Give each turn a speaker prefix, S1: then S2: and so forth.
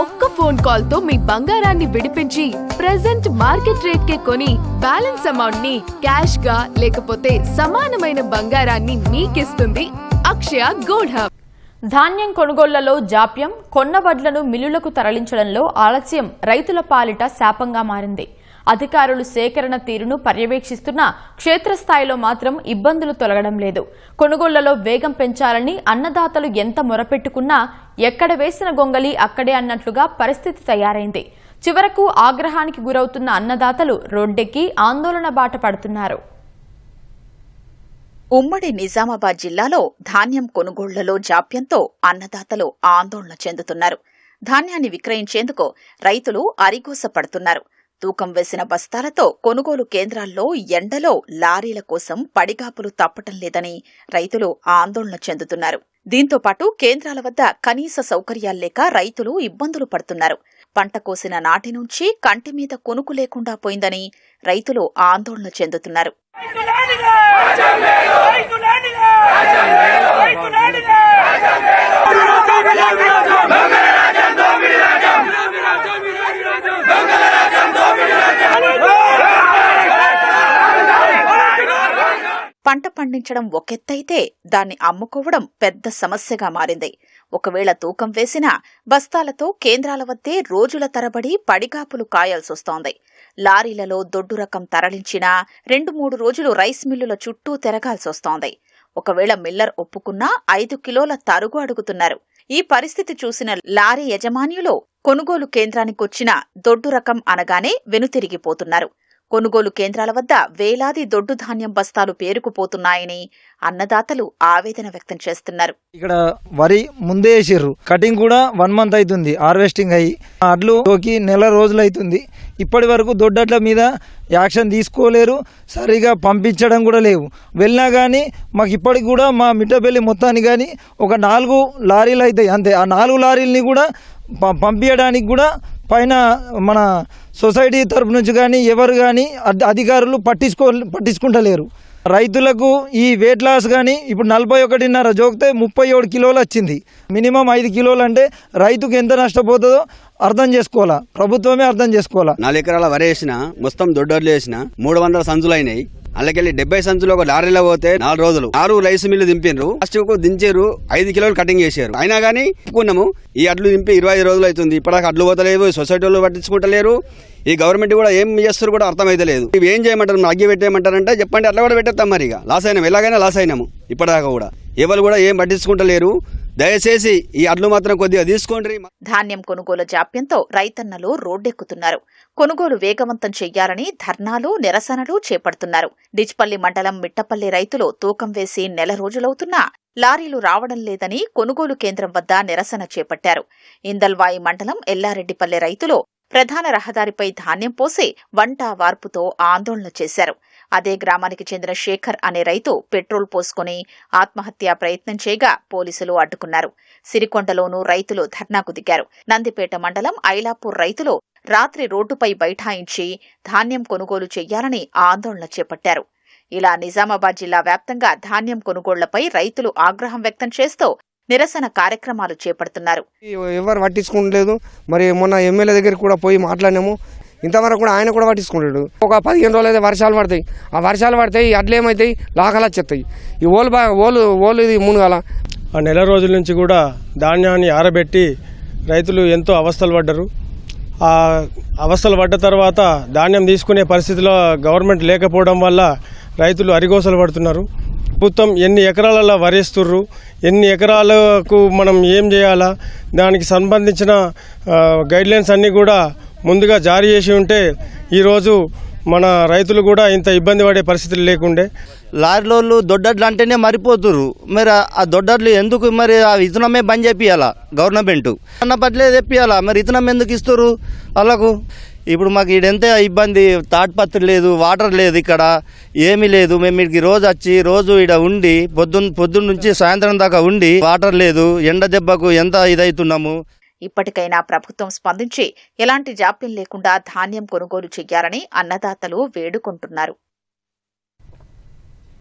S1: ఒక్క phone call తో మీ బంగారాన్ని విడిపించి ప్రెజెంట్ మార్కెట్ రేట్ కే కొని బ్యాలెన్స్ అమౌంట్ ని క్యాష్ గా లేకపోతే సమానమైన బంగారాన్ని మీకిస్తుంది అక్షయ గోల్డ్ హబ్.
S2: ధాన్యం కొనుగోళ్లలో జాప్యం, కొన్న వడ్లను మిల్లులకు తరలించడంలో ఆలస్యం రైతుల పాలిట శాపంగా మారింది. అధికారులు సేకరణ తీరును పర్యవేక్షిస్తున్నా క్షేత్రస్థాయిలో మాత్రం ఇబ్బందులు తొలగడం లేదు. కొనుగోళ్లలో వేగం పెంచాలని అన్నదాతలు ఎంత మొరపెట్టుకున్నా ఎక్కడ వేసిన గొంగలి అక్కడే అన్నట్లుగా పరిస్థితి తయారైంది. చివరకు ఆగ్రహానికి గురవుతున్న అన్నదాతలు రోడ్డెక్కి ఆందోళన బాట పడుతున్నారు.
S3: ఉమ్మడి నిజామాబాద్ జిల్లాలో ధాన్యం కొనుగోళ్లలో జాప్యంతో అన్నదాతలు ఆందోళన చెందుతున్నారు. ధాన్యాన్ని విక్రయించేందుకు రైతులు అరిగోస పడుతున్నారు. తూకం వేసిన బస్తాలతో కొనుగోలు కేంద్రాల్లో ఎండలో లారీల కోసం పడిగాపులు తప్పటం లేదని రైతులు ఆందోళన చెందుతున్నారు. దీంతో పాటు కేంద్రాల వద్ద కనీస సౌకర్యాలు లేక రైతులు ఇబ్బందులు పడుతున్నారు. పంట కోసిన నాటి నుంచి కంటి మీద కొనుకు లేకుండా పోయిందని రైతులు ఆందోళన చెందుతున్నారు. పంట పండించడం ఒకెత్తైతే దాన్ని అమ్ముకోవడం పెద్ద సమస్యగా మారింది. ఒకవేళ తూకం వేసినా బస్తాలతో కేంద్రాల వద్దే రోజుల తరబడి పడిగాపులు కాయాల్సొస్తోంది. లారీలలో దొడ్డు రకం తరలించినా 2-3 రోజులు రైస్ మిల్లుల చుట్టూ తిరగాల్సొస్తోంది. ఒకవేళ మిల్లర్ ఒప్పుకున్నా 5 కిలోల తరుగు అడుగుతున్నారు. ఈ పరిస్థితి చూసిన లారీ యజమానులు కొనుగోలు కేంద్రానికొచ్చిన దొడ్డు రకం అనగానే వెనుతిరిగిపోతున్నారు. కొనుగోలు కేంద్రాల వద్ద వేలాది దొడ్డు ధాన్యం బస్తాలు పేరుకుపోతున్నాయని అన్నదాతలు ఆవేదన వ్యక్తం చేస్తున్నారు.
S4: ఇక్కడ వరి ముందే వేసారు, కటింగ్ కూడా 1 మంత్ అవుతుంది, హార్వెస్టింగ్ అయ్యి అడ్లు నెల రోజులు అవుతుంది. ఇప్పటి వరకు దొడ్డట్ల మీద యాక్షన్ తీసుకోలేరు, సరిగా పంపించడం కూడా లేవు. వెళ్ళినా కానీ మాకు ఇప్పటికి కూడా మా మిట్టపల్లి మొత్తానికి కానీ ఒక 4 లారీలు అవుతాయి అంతే. ఆ 4 లారీలని కూడా పంపించడానికి కూడా పైన మన సొసైటీ తరపు నుంచి కానీ ఎవరు కానీ అధికారులు పట్టించుకుంటలేరు. రైతులకు ఈ వెయిట్ లాస్ కానీ ఇప్పుడు 41.5 జోకితే 37 కిలోలు వచ్చింది. మినిమం 5 కిలోలు అంటే రైతుకు ఎంత నష్టపోతుందో అర్థం చేసుకోవాలా, ప్రభుత్వమే అర్థం చేసుకోవాలా.
S5: 4 ఎకరాల వరి వేసిన మొత్తం దొడ్డర్లు వేసిన 300 సంచులు అయినాయి. అలాగే 70 సంచులు ఒక లారీలో పోతే 4 రోజులు 6 రైస్ మిల్లు దింపిండ్రు. లాస్ట్ దించారు, 5 కిలోలు కటింగ్ చేశారు. అయినా కానీ ఒప్పుకున్నాము. ఈ అడ్లు దింపి 25 రోజులు అవుతుంది. ఇప్పటిదాకా అడ్లు పోతలేవు, సొసైటీ వాళ్ళు పట్టించుకుంటలేరు. ఈ గవర్నమెంట్ కూడా ఏం చేస్తారు కూడా అర్థమైతే లేదు. ఇవి ఏం చేయమంటారు, అగ్గి పెట్టేయమంటారంటే చెప్పండి, అట్లా కూడా పెట్టేస్తాం. మరి ఇక లాస్ అయినాము, ఎలాగైనా లాస్ అయినాము. ఇప్పటిదాకా కూడా ఎవరు కూడా ఏం పట్టించుకుంటలేరు. దయచేసి ఈ అడ్లు మాత్రం కొద్దిగా తీసుకోండి.
S3: ధాన్యం కొనుగోలు జాప్యంతో రైతన్నలు రోడ్డెక్కుతున్నారు. కొనుగోలు వేగవంతం చెయ్యాలని ధర్నాలు, నిరసనలు చేపడుతున్నారు. డిచ్పల్లి మండలం మిట్టపల్లి రైతులు తూకం వేసి నెల రోజులవుతున్నా లారీలు రావడం లేదని కొనుగోలు కేంద్రం వద్ద నిరసన చేపట్టారు. ఇందల్వాయి మండలం ఎల్లారెడ్డిపల్లె రైతులు ప్రధాన రహదారిపై ధాన్యం పోసి వంట వార్పుతో ఆందోళన చేశారు. అదే గ్రామానికి చెందిన శేఖర్ అనే రైతు పెట్రోల్ పోసుకుని ఆత్మహత్యా ప్రయత్నం చేయగా పోలీసులు అడ్డుకున్నారు. సిరికొండలోనూ రైతులు ధర్నాకు దిగారు. నందిపేట మండలం ఐలాపూర్ రైతులు రాత్రి రోడ్డుపై బైఠాయించి ధాన్యం కొనుగోలు చెయ్యాలని ఆందోళన చేపట్టారు. ఇలా నిజామాబాద్ జిల్లా వ్యాప్తంగా ధాన్యం కొనుగోళ్లపై రైతులు ఆగ్రహం వ్యక్తం చేస్తూ నిరసన కార్యక్రమాలు చేపడుతున్నారు.
S6: ఎవరు పట్టించుకోలేదు. మరి మొన్న ఎమ్మెల్యే దగ్గరికి కూడా పోయి మాట్లాడినాము, ఇంతవరకు కూడా ఆయన కూడా పట్టించుకుంటాడు. ఒక 15 రోజులు అయితే వర్షాలు పడతాయి. ఆ వర్షాలు పడితే ఈ అడ్లు ఏమవుతాయి, లాకలు వచ్చేస్తాయి. ఈ ఓలు ఇది మునుగాల
S7: ఆ నెల రోజుల నుంచి కూడా ధాన్యాన్ని ఆరబెట్టి రైతులు ఎంతో అవస్థలు పడ్డారు. ఆ అవస్థలు పడ్డ తర్వాత ధాన్యం తీసుకునే పరిస్థితిలో గవర్నమెంట్ లేకపోవడం వల్ల రైతులు అరిగోసలు పడుతున్నారు. ప్రభుత్వం ఎన్ని ఎకరాలలో వరేస్తుర్రు, ఎన్ని ఎకరాలకు మనం ఏం చేయాలా, దానికి సంబంధించిన గైడ్లైన్స్ అన్నీ కూడా ముందుగా జారీ చేసి ఉంటే ఈరోజు మన రైతులు కూడా ఇంత ఇబ్బంది పడే పరిస్థితులు లేకుండే.
S8: లారీలోళ్ళు దొడ్డడ్లు అంటేనే మరిపోతుర్రు. మరి ఆ దొడ్డడ్లు ఎందుకు, మరి ఆ ఇతనమే బంద్ చేపియాలా గవర్నమెంట్ అన్న పట్లే తెప్పియాలా. మరి ఇతనం ఎందుకు ఇస్తారు వాళ్ళకు? ఇప్పుడు మాకు ఈడెంత ఇబ్బంది, తాడ్పత్రి లేదు, వాటర్ లేదు, ఇక్కడ ఏమీ లేదు. మేము ఇక్కడికి రోజు వచ్చి రోజు ఇక్కడ ఉండి పొద్దున్న నుంచి సాయంత్రం దాకా ఉండి వాటర్ లేదు, ఎండ దెబ్బకు ఎంత ఇదవుతున్నాము.
S3: ఇప్పటికైనా ప్రభుత్వం స్పందించి ఎలాంటి జాప్యం లేకుండా ధాన్యం కొనుగోలు చెయ్యాలని అన్నదాతలు వేడుకుంటున్నారు.